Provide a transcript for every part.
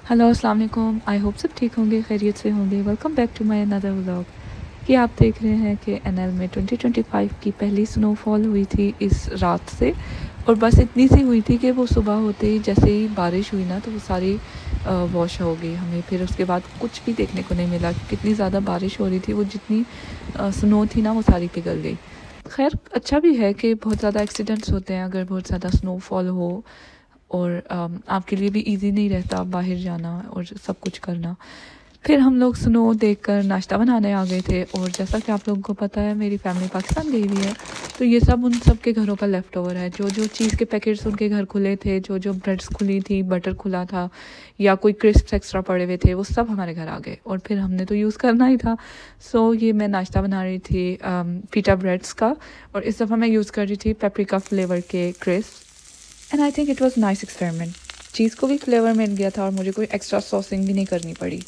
Hello अस्सलाम वालेकुम। I hope सब ठीक होंगे, खैरियत से होंगे। Welcome back to my another vlog. कि आप देख रहे हैं कि एनएल में 2025 की पहली स्नोफॉल हुई थी इस रात से, और बस इतनी सी हुई थी कि वो सुबह होते ही जैसे ही बारिश हुई ना तो वो सारी वॉश हो गई। हमें फिर उसके बाद कुछ भी देखने को नहीं मिला, कितनी ज़्यादा बारिश हो रही थी। वो जितनी स्नो थी ना वो सारी पिघल गई। खैर अच्छा भी है कि बहुत ज़्यादा एक्सीडेंट्स होते हैं अगर बहुत ज़्यादा स्नोफॉल हो, और आपके लिए भी इजी नहीं रहता बाहर जाना और सब कुछ करना। फिर हम लोग स्नो देखकर नाश्ता बनाने आ गए थे, और जैसा कि आप लोगों को पता है मेरी फैमिली पाकिस्तान गई हुई है, तो ये सब उन सब के घरों का लेफ़्ट ओवर है। जो जो चीज़ के पैकेट्स उनके घर खुले थे, जो जो ब्रेड्स खुली थी, बटर खुला था या कोई क्रिस्प्स एक्स्ट्रा पड़े हुए थे, वो सब हमारे घर आ गए और फिर हमने तो यूज़ करना ही था। सो ये मैं नाश्ता बना रही थी पीटा ब्रेड्स का, और इस दफ़ा मैं यूज़ कर रही थी पेपरिका फ्लेवर के crisp. And I think it was nice experiment. Cheese को भी फ्लेवर मिल गया था और मुझे कोई एक्स्ट्रा सॉसिंग भी नहीं करनी पड़ी।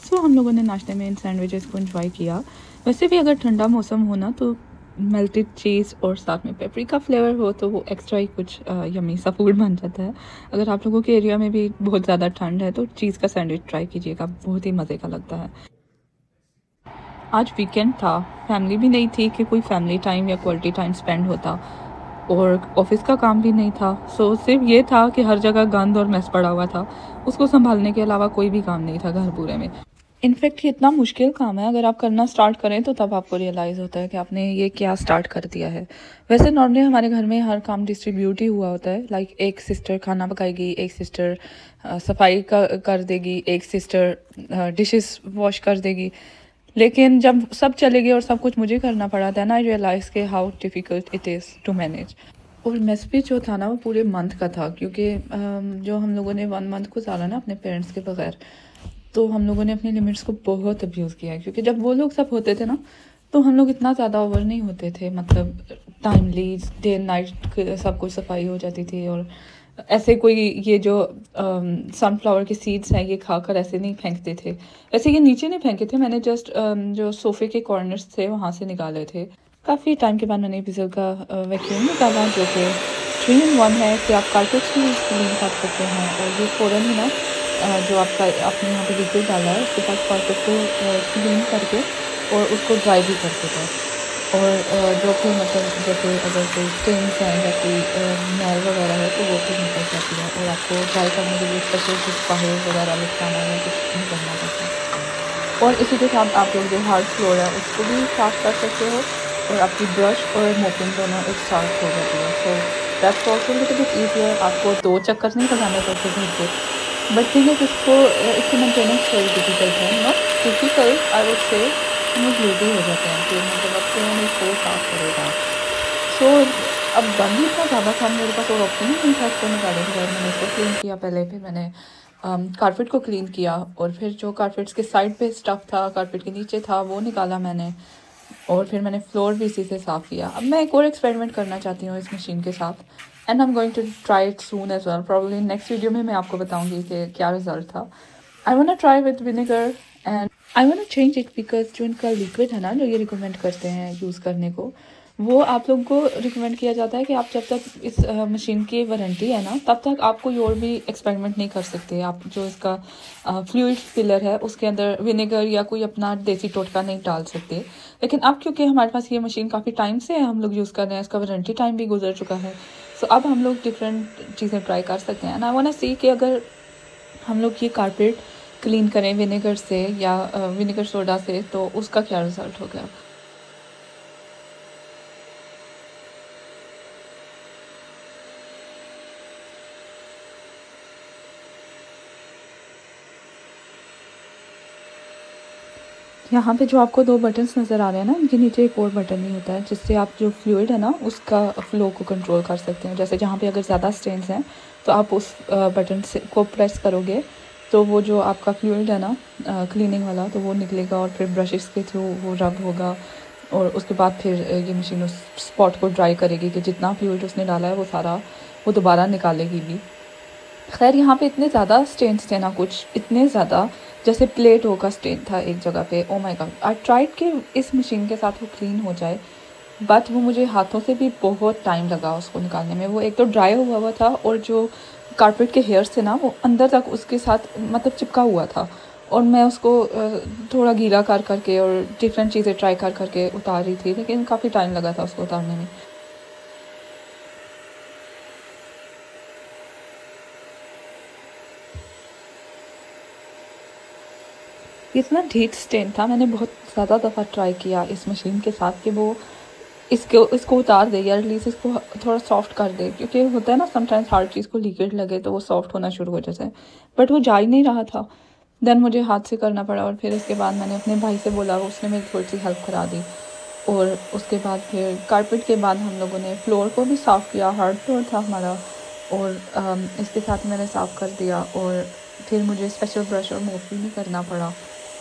सो हम लोगों ने नाश्ते में इन सैंडविचेस को एंजॉय किया। वैसे भी अगर ठंडा मौसम हो ना तो मेल्टेड चीज़ और साथ में पेपरिका फ्लेवर हो तो वो एक्स्ट्रा ही कुछ यमी सा फूड बन जाता है। अगर आप लोगों के एरिया में भी बहुत ज़्यादा ठंड है तो चीज़ का सैंडविच ट्राई कीजिएगा, बहुत ही मज़े का लगता है। आज वीकेंड था, फैमिली भी नहीं थी कि कोई फैमिली टाइम या क्वालिटी टाइम स्पेंड होता, और ऑफिस का काम भी नहीं था। सो सिर्फ ये था कि हर जगह गंद और मैस पड़ा हुआ था, उसको संभालने के अलावा कोई भी काम नहीं था घर पूरे में। इनफैक्ट ये इतना मुश्किल काम है, अगर आप करना स्टार्ट करें तो तब आपको रियलाइज़ होता है कि आपने ये क्या स्टार्ट कर दिया है। वैसे नॉर्मली हमारे घर में हर काम डिस्ट्रीब्यूट ही हुआ होता है। लाइक एक सिस्टर खाना पकाएगी, एक सिस्टर सफाई का कर देगी, एक सिस्टर डिशेस वॉश कर देगी। लेकिन जब सब चले गए और सब कुछ मुझे करना पड़ा था ना, आई रियलाइज़ के how difficult it is to manage. और मेस भी जो था ना वो पूरे मंथ का था, क्योंकि जो हम लोगों ने 1 मंथ गुजारा ना अपने पेरेंट्स के बगैर, तो हम लोगों ने अपनी लिमिट्स को बहुत अब्यूज़ किया है। क्योंकि जब वो लोग सब होते थे ना तो हम लोग इतना ज़्यादा ओवर नहीं होते थे, मतलब टाइमली डे नाइट सब कुछ सफाई हो जाती थी। और ऐसे कोई ये जो सनफ्लावर के सीड्स हैं ये खाकर ऐसे नहीं फेंकते थे। ऐसे ये नीचे नहीं फेंके थे, मैंने जस्ट जो सोफ़े के कॉर्नर्स थे वहाँ से निकाले थे। काफ़ी टाइम के बाद मैंने बिजल का वैक्यूम निकाला, जो कि 3 in 1 है कि आप कारपेट्स भी क्लीन कर सकते हैं। और ये फ़ौरन ही ना जो आपका आपने यहाँ पे लिक्विड डाला है उसके साथ कारपेट को क्लीन करके और उसको ड्राई भी कर देता है। और जो कि मतलब जैसे अगर कोई स्टेन्स हैं या कोई मैल वगैरह है तो वो भी निकल जाती है, और आपको ड्राई करने के लिए स्पेशल कुछ बाहर वगैरह लिखाना या कुछ नहीं करना पड़ता है। और इसी के साथ आप लोग जो हार्ड फ्लोर है उसको भी साफ़ कर सकते हो, और आपकी ब्रश और मोपिंग दोनों एक साथ हो जाती है। So that's also little bit easier, आपको 2 चक्कर नहीं लगाने पड़ते घर पे। बट थिंग इज़ इसको इसकी मेंटेनेंस थोड़ी डिफ़िकल्ट है, not difficult I would say, हम लोग लेज़ी हो जाते हैं कि मतलब अब कौन इसको साफ़ करेगा। सो अब बन ही इतना ज़्यादा था, मेरे पास और ऑप्शन ही नहीं था इसको निकालने के बाद। मैंने इसको क्लीन किया पहले, फिर मैंने कारपेट को क्लीन किया, और फिर जो कारपेट्स के साइड पे स्टफ़ था कारपेट के नीचे था वो निकाला मैंने, और फिर मैंने फ्लोर भी इसी से साफ़ किया। अब मैं एक और एक्सपेरिमेंट करना चाहती हूँ इस मशीन के साथ, and I am going to try it soon as well. Probably next video में मैं आपको बताऊंगी कि क्या रिजल्ट था। I want to try with vinegar and I want to change it, because जो इनका लिक्विड है ना जो ये रिकमेंड करते हैं यूज़ करने को, वो आप लोगों को रिकमेंड किया जाता है कि आप जब तक इस मशीन की वारंटी है ना तब तक आप कोई और भी एक्सपेरिमेंट नहीं कर सकते। आप जो इसका फ्लूइड फिलर है उसके अंदर विनेगर या कोई अपना देसी टोटका नहीं डाल सकते। लेकिन अब क्योंकि हमारे पास ये मशीन काफ़ी टाइम से हम लोग यूज़ कर रहे हैं, इसका वारंटी टाइम भी गुजर चुका है, सो अब हम लोग डिफरेंट चीज़ें ट्राई कर सकते हैं। एंड आई वांट टू सी कि अगर हम लोग ये कारपेट क्लीन करें विनेगर से या विनेगर सोडा से तो उसका क्या रिज़ल्ट होगा। यहाँ पे जो आपको 2 बटन्स नज़र आ रहे हैं ना, इनके नीचे एक और बटन ही होता है जिससे आप जो फ्लूइड है ना उसका फ़्लो को कंट्रोल कर सकते हैं। जैसे जहाँ पे अगर ज़्यादा स्टेन्स हैं तो आप उस बटन से को प्रेस करोगे तो वो जो आपका फ्लूइड है ना क्लीनिंग वाला तो वो निकलेगा, और फिर ब्रशेस के थ्रू वो रब होगा, और उसके बाद फिर ये मशीन उस स्पॉट को ड्राई करेगी कि जितना फ्लूइड उसने डाला है वो सारा वो दोबारा निकालेगी भी। खैर यहाँ पे इतने ज़्यादा स्टेन्स थे ना, कुछ इतने ज़्यादा जैसे प्लेटो का स्टेन था एक जगह पे। Oh my God, I tried कि इस मशीन के साथ वो क्लीन हो जाए, बट वो मुझे हाथों से भी बहुत टाइम लगा उसको निकालने में। वो एक तो ड्राई हुआ हुआ था, और जो कारपेट के हेयर्स थे ना वो अंदर तक उसके साथ मतलब चिपका हुआ था, और मैं उसको थोड़ा गीला कर करके और डिफरेंट चीज़ें ट्राई कर करके उतार रही थी, लेकिन काफ़ी टाइम लगा था उसको उतारने में। ये इतना ढीठ स्टेन था, मैंने बहुत ज़्यादा दफ़ा ट्राई किया इस मशीन के साथ कि वो इसको उतार दे या एटलीस्ट इसको थोड़ा सॉफ्ट कर दे, क्योंकि होता है ना समटाइम्स हर चीज़ को लिक्विड लगे तो वो सॉफ्ट होना शुरू हो जाता है, बट वो जा ही नहीं रहा था। देन मुझे हाथ से करना पड़ा, और फिर उसके बाद मैंने अपने भाई से बोला, उसने मेरी थोड़ी सी हेल्प करा दी। और उसके बाद फिर कारपेट के बाद हम लोगों ने फ्लोर को भी साफ़ किया, हार्ड फ्लोर था हमारा, और इसके साथ मैंने साफ़ कर दिया, और फिर मुझे स्पेशल ब्रश और मोप भी नहीं करना पड़ा।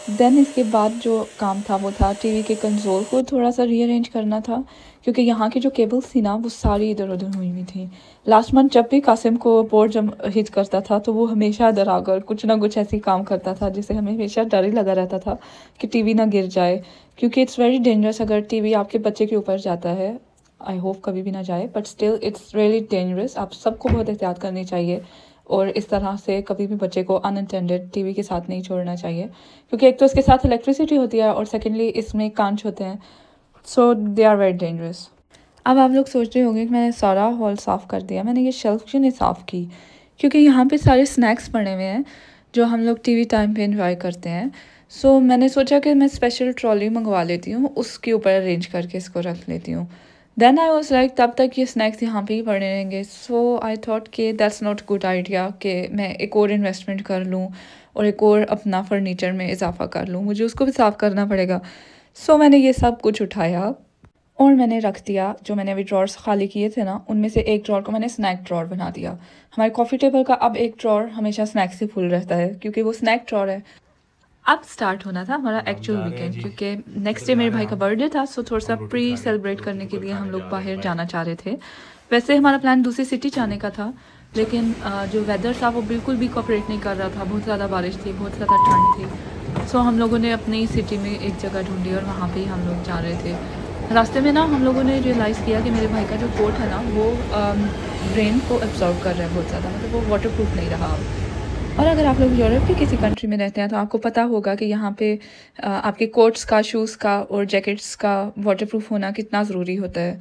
देन इसके बाद जो काम था वो था टीवी के कंसोल को थोड़ा सा रीअरेंज करना था, क्योंकि यहाँ की जो केबल्स थी ना वो सारी इधर उधर हुई हुई थी। लास्ट मंथ जब भी कासिम को बोर्ड जब हिट करता था तो वो हमेशा इधर आकर कुछ ना कुछ ऐसी काम करता था जिससे हमें हमेशा डर ही लगा रहता था कि टीवी ना गिर जाए, क्योंकि इट्स वेरी डेंजरस अगर टीवी आपके बच्चे के ऊपर जाता है। आई होप कभी भी ना जाए, but still it's really dangerous. आप सबको बहुत एहतियात करनी चाहिए, और इस तरह से कभी भी बच्चे को अनअटेंडेड टीवी के साथ नहीं छोड़ना चाहिए, क्योंकि एक तो इसके साथ इलेक्ट्रिसिटी होती है और सेकेंडली इसमें कांच होते हैं, सो दे आर वेरी डेंजरस। अब आप लोग सोच रहे होंगे कि मैंने सारा हॉल साफ़ कर दिया, मैंने ये शेल्फ क्यों नहीं साफ़ की, क्योंकि यहाँ पे सारे स्नैक्स पड़े हुए हैं जो हम लोग टीवी टाइम पे एंजॉय करते हैं। सो मैंने सोचा कि मैं स्पेशल ट्रॉली मंगवा लेती हूँ, उसके ऊपर अरेंज करके इसको रख लेती हूँ। देन आई वॉज लाइक तब तक ये स्नैक्स यहाँ पे ही पड़े रहेंगे, सो आई थॉट कि दैट्स नॉट गुड आइडिया कि मैं एक और इन्वेस्टमेंट कर लूँ और एक और अपना फर्नीचर में इजाफा कर लूँ, मुझे उसको भी साफ़ करना पड़ेगा। सो मैंने ये सब कुछ उठाया और मैंने रख दिया। जो मैंने अभी ड्रॉर्स खाली किए थे ना उनमें से एक ड्रॉर को मैंने स्नैक ड्रॉर बना दिया। हमारे कॉफ़ी टेबल का अब एक ड्रॉर हमेशा स्नैक से फुल रहता है क्योंकि वो स्नैक ड्रॉर है। अब स्टार्ट होना था हमारा एक्चुअल वीकेंड, क्योंकि नेक्स्ट डे मेरे भाई का बर्थडे था, सो थोड़ा सा प्री सेलिब्रेट करने के लिए हम लोग बाहर जाना चाह रहे थे। वैसे हमारा प्लान दूसरी सिटी जाने का था, लेकिन जो वेदर था वो बिल्कुल भी कोऑपरेट नहीं कर रहा था, बहुत ज़्यादा बारिश थी, बहुत ज़्यादा ठंड थी। सो हम लोगों ने अपनी सिटी में एक जगह ढूंढी और वहाँ पे ही हम लोग जा रहे थे। रास्ते में ना हम लोगों ने रियलाइज़ किया कि मेरे भाई का जो कोट है ना वो रेन को एब्जॉर्व कर रहा है बहुत ज़्यादा, मतलब वो वाटर प्रूफ नहीं रहा। और अगर आप लोग यूरोप की किसी कंट्री में रहते हैं तो आपको पता होगा कि यहाँ पे आपके कोट्स का, शूज़ का और जैकेट्स का वाटरप्रूफ होना कितना ज़रूरी होता है,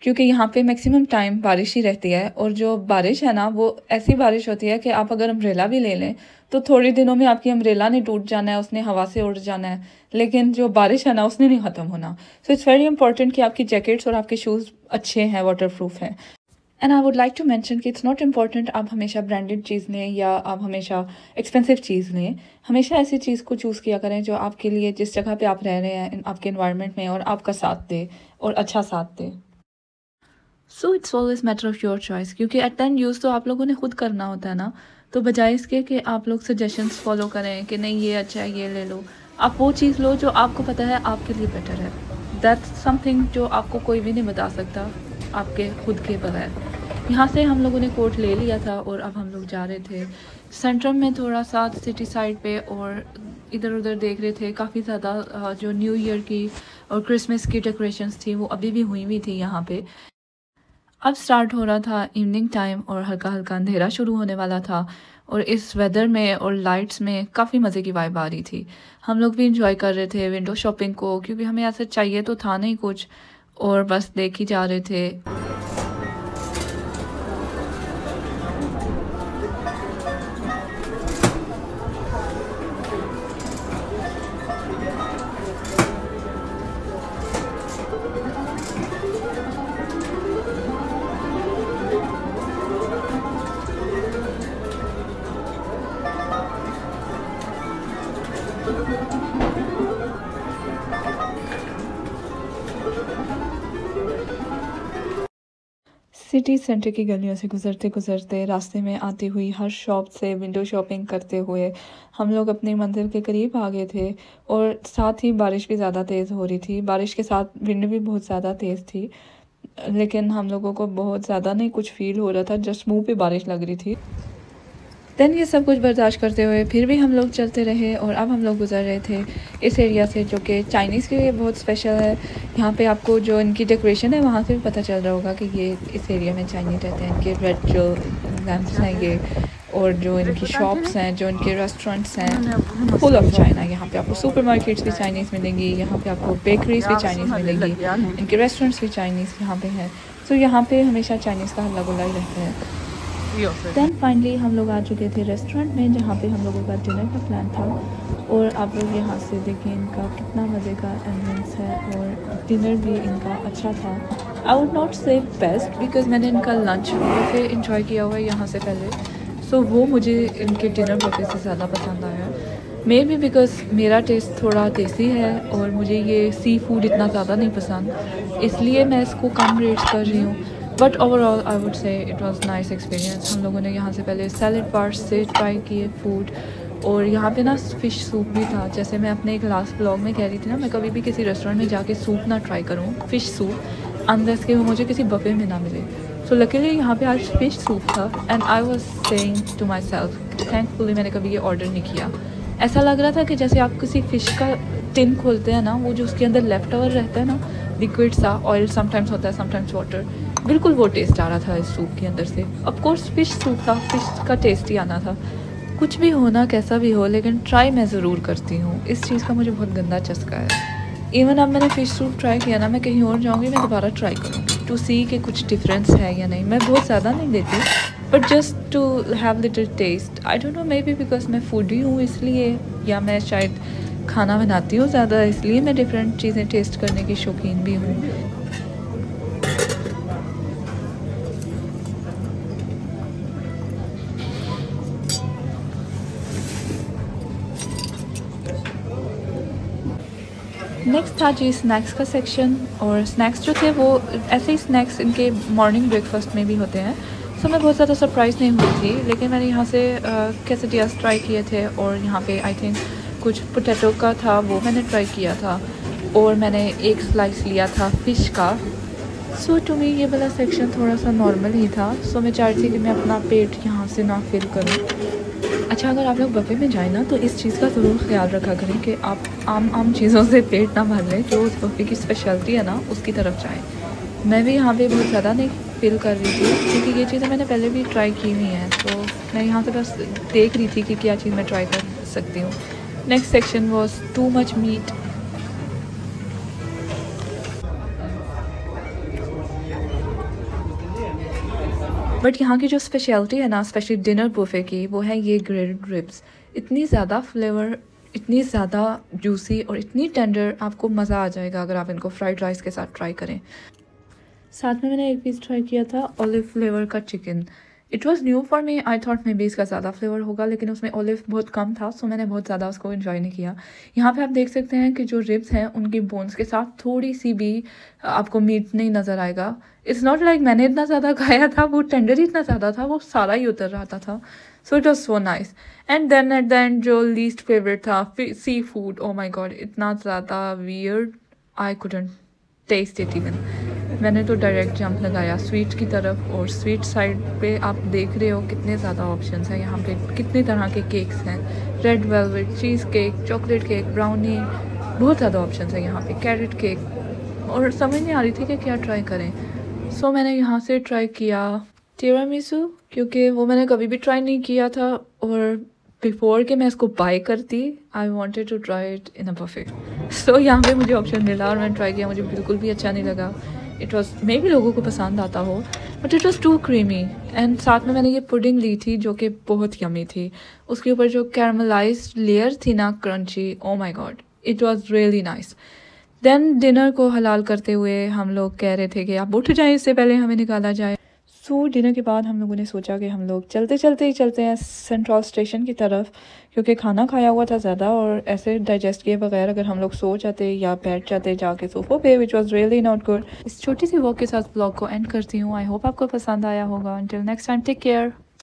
क्योंकि यहाँ पे मैक्सिमम टाइम बारिश ही रहती है। और जो बारिश है ना वो ऐसी बारिश होती है कि आप अगर अम्ब्रेला भी ले लें तो थोड़े दिनों में आपकी अम्ब्रेला ने टूट जाना है, उसने हवा से उड़ जाना है, लेकिन जो बारिश है ना उसने नहीं ख़त्म होना। सो इट्स वेरी इंपॉर्टेंट कि आपकी जैकेट्स और आपके शूज़ अच्छे हैं, वाटरप्रूफ हैं। And I would like to mention कि इट्स नॉट इम्पॉर्टेंट आप हमेशा ब्रांडेड चीज़ लें या आप हमेशा एक्सपेंसिव चीज़ लें। हमेशा ऐसी चीज़ को चूज़ किया करें जो आपके लिए, जिस जगह पे आप रह रहे हैं, आपके इन्वायरमेंट में, और आपका साथ दे और अच्छा साथ दे। So it's always matter of your choice, क्योंकि एट द एंड यूज़ तो आप लोगों ने खुद करना होता है ना। तो बजाय इसके कि आप लोग सजेशंस फॉलो करें कि नहीं ये अच्छा है ये ले लो, आप वो चीज़ लो जो आपको पता है आपके लिए बेटर है। दैट्स समथिंग जो आपको कोई भी नहीं बता सकता आपके खुद के बगैर। यहाँ से हम लोगों ने कोट ले लिया था और अब हम लोग जा रहे थे सेंट्रम में थोड़ा सा सिटी साइड पे, और इधर उधर देख रहे थे। काफ़ी ज़्यादा जो न्यू ईयर की और क्रिसमस की डेकोरेशंस थी वो अभी भी हुई हुई थी यहाँ पे। अब स्टार्ट हो रहा था इवनिंग टाइम और हल्का हल्का अंधेरा शुरू होने वाला था, और इस वेदर में और लाइट्स में काफ़ी मज़े की वाइब आ रही थी। हम लोग भी इंजॉय कर रहे थे विंडो शॉपिंग को, क्योंकि हमें ऐसा चाहिए तो था नहीं कुछ, और बस देख ही जा रहे थे। सिटी सेंटर की गलियों से गुजरते गुजरते, रास्ते में आती हुई हर शॉप से विंडो शॉपिंग करते हुए हम लोग अपनी मंजिल के करीब आ गए थे। और साथ ही बारिश भी ज़्यादा तेज़ हो रही थी, बारिश के साथ विंड भी बहुत ज़्यादा तेज़ थी, लेकिन हम लोगों को बहुत ज़्यादा नहीं कुछ फील हो रहा था, जस्ट मुंह पे बारिश लग रही थी। देन ये सब कुछ बर्दाश्त करते हुए फिर भी हम लोग चलते रहे और अब हम लोग गुजर रहे थे इस एरिया से, जो कि चाइनीज़ के लिए बहुत स्पेशल है। यहाँ पे आपको जो इनकी डेकोरेशन है वहाँ से भी पता चल रहा होगा कि ये इस एरिया में चाइनीज़ रहते हैं। इनके रेड जो लैम्प्स हैं ये, और जो इनकी शॉप्स हैं, जो इनके रेस्टोरेंट्स हैं, फुल ऑफ चाइना। यहाँ पे आपको सुपरमार्केट्स भी चाइनीज़ मिलेंगी, यहाँ पे आपको बेकरीज भी चाइनीज़ मिलेंगी, इनके रेस्टोरेंट्स भी चाइनीज़ यहाँ पे हैं। सो यहाँ पे हमेशा चाइनीज़ का हल्ला गुल्ला ही रहता है। दैन फाइनली हम लोग आ चुके थे रेस्टोरेंट में, जहाँ पे हम लोगों का डिनर का प्लान था। और आप लोग यहाँ से देखें इनका कितना मज़े का एम्बियंस है, और डिनर भी इनका अच्छा था। आई वुड नॉट से बेस्ट, बिकॉज मैंने इनका लंच बुफे इंजॉय किया हुआ है यहाँ से पहले, सो वो मुझे इनके डिनर बुफे से ज़्यादा पसंद आया। मे बी बिकॉज मेरा टेस्ट थोड़ा देसी है और मुझे ये सी फूड इतना ज़्यादा नहीं पसंद, इसलिए मैं इसको कम रेट्स कर रही हूँ। But overall I would say it was nice experience. हम लोगों ने यहाँ से पहले सैलड बार्स से ट्राई किए फूड, और यहाँ पे ना फ़िश सूप भी था। जैसे मैं अपने एक लास्ट ब्लॉग में कह रही थी ना, मैं कभी भी किसी रेस्टोरेंट में जाके सूप ना ट्राई करूँ, फ़िश सूप, अनलेस कि वो मुझे किसी बफे में ना मिले। सो लकीली यहाँ पे आज फ़िश सूप था, and I was saying to myself thankfully मैंने कभी ये ऑर्डर नहीं किया। ऐसा लग रहा था कि जैसे आप किसी फ़िश का टिन खोलते हैं ना, वो जो उसके अंदर लेफ्ट ओवर रहता है ना, लिक्विड सा ऑयल समटाइम्स होता है, समटाइम्स वाटर, बिल्कुल वो टेस्ट आ रहा था इस सूप के अंदर से। ऑफ कोर्स फ़िश सूप था, फ़िश का टेस्ट ही आना था। कुछ भी हो ना, कैसा भी हो, लेकिन ट्राई मैं ज़रूर करती हूँ। इस चीज़ का मुझे बहुत गंदा चस्का है। इवन अब मैंने फ़िश सूप ट्राई किया ना, मैं कहीं और जाऊँगी मैं दोबारा ट्राई करूँगी टू सी कि कुछ डिफरेंस है या नहीं। मैं बहुत ज़्यादा नहीं देती, but just to have little taste. I don't know, maybe because मैं फूडी हूँ इसलिए, या मैं शायद खाना बनाती हूँ ज़्यादा, इसलिए मैं डिफरेंट चीज़ें टेस्ट करने की शौकीन भी हूँ। नेक्स्ट था जी स्नैक्स का सेक्शन, और स्नैक्स जो थे वो ऐसे ही स्नैक्स इनके मॉर्निंग ब्रेकफास्ट में भी होते हैं। सो मैं बहुत ज़्यादा सरप्राइज़ नहीं हुई थी, लेकिन मैंने यहाँ से quesadillas ट्राई किए थे, और यहाँ पे आई थिंक कुछ पोटैटो का था वो मैंने ट्राई किया था, और मैंने एक स्लाइस लिया था फ़िश का। सो टू मी ये वाला सेक्शन थोड़ा सा नॉर्मल ही था। सो मैं चाह रही थी कि मैं अपना पेट यहाँ से ना फिल करूँ। अच्छा, अगर आप लोग बफे में जाएँ ना, तो इस चीज़ का ज़रूर ख्याल रखा करें कि आप आम चीज़ों से पेट ना भर लें। जो उस बफे की स्पेशलिटी है ना, उसकी तरफ जाएँ। मैं भी यहाँ पे बहुत ज़्यादा नहीं फील कर रही थी, क्योंकि ये चीज़ें मैंने पहले भी ट्राई की हुई हैं, तो मैं यहाँ से बस देख रही थी कि क्या चीज़ मैं ट्राई कर सकती हूँ। Next section was too much meet. But यहाँ की जो स्पेशलिटी है ना, स्पेशली डिनर बुफे की, वो है ये ग्रिल्ड रिब्स। इतनी ज़्यादा फ्लेवर, इतनी ज़्यादा जूसी और इतनी टेंडर, आपको मज़ा आ जाएगा अगर आप इनको फ्राइड राइस के साथ ट्राई करें। साथ में मैंने एक पीस ट्राई किया था ऑलिव फ्लेवर का chicken. It was new for me, I thought may be इसका ज़्यादा फ्लेवर होगा, लेकिन उसमें ऑलिव बहुत कम था, सो मैंने बहुत ज़्यादा उसको इन्जॉय नहीं किया। यहाँ पे आप देख सकते हैं कि जो रिब्स हैं उनकी बोन्स के साथ थोड़ी सी भी आपको मीट नहीं नज़र आएगा। इट्स नॉट लाइक मैंने इतना ज़्यादा खाया था, वो टेंडर ही इतना ज़्यादा था, वो सारा ही उतर रहा था। So it was so nice. And then at the end जो लीस्ट फेवरेट था, seafood. Oh my god, इतना ज़्यादा weird, I couldn't taste it even. मैंने तो डायरेक्ट जंप लगाया स्वीट की तरफ, और स्वीट साइड पे आप देख रहे हो कितने ज़्यादा ऑप्शंस हैं यहाँ पे, कितने तरह के केक्स हैं, red velvet, cheese cake, chocolate cake, brownie, बहुत ज़्यादा ऑप्शंस हैं यहाँ पे, कैरेट केक, और समझ नहीं आ रही थी कि क्या ट्राई करें। सो मैंने यहाँ से ट्राई किया तिरामिसू, क्योंकि वो मैंने कभी भी ट्राई नहीं किया था, और बिफोर कि मैं इसको बाय करती, I wanted to try it in a buffet. So यहाँ पे मुझे ऑप्शन मिला और मैंने ट्राई किया, मुझे बिल्कुल भी अच्छा नहीं लगा। इट वॉज मे भी लोगों को पसंद आता हो, but it was too creamy. And साथ में मैंने ये पुडिंग ली थी जो कि बहुत यमी थी, उसके ऊपर जो कैरमलाइज्ड लेयर थी ना, crunchy, oh my god, it was really nice. Then dinner को हलाल करते हुए हम लोग कह रहे थे कि आप उठ जाएं, इससे पहले हमें निकाला जाए। सो डिनर के बाद हम लोगों ने सोचा कि हम लोग चलते चलते हैं सेंट्रल स्टेशन की तरफ, क्योंकि खाना खाया हुआ था ज़्यादा, और ऐसे डाइजेस्ट किए बगैर अगर हम लोग सो जाते या बैठ जाते जाके सोफे पे, which was really not good. इस छोटी सी वॉक के साथ ब्लॉग को एंड करती हूँ। आई होप आपको पसंद आया होगा। Until next time, take care.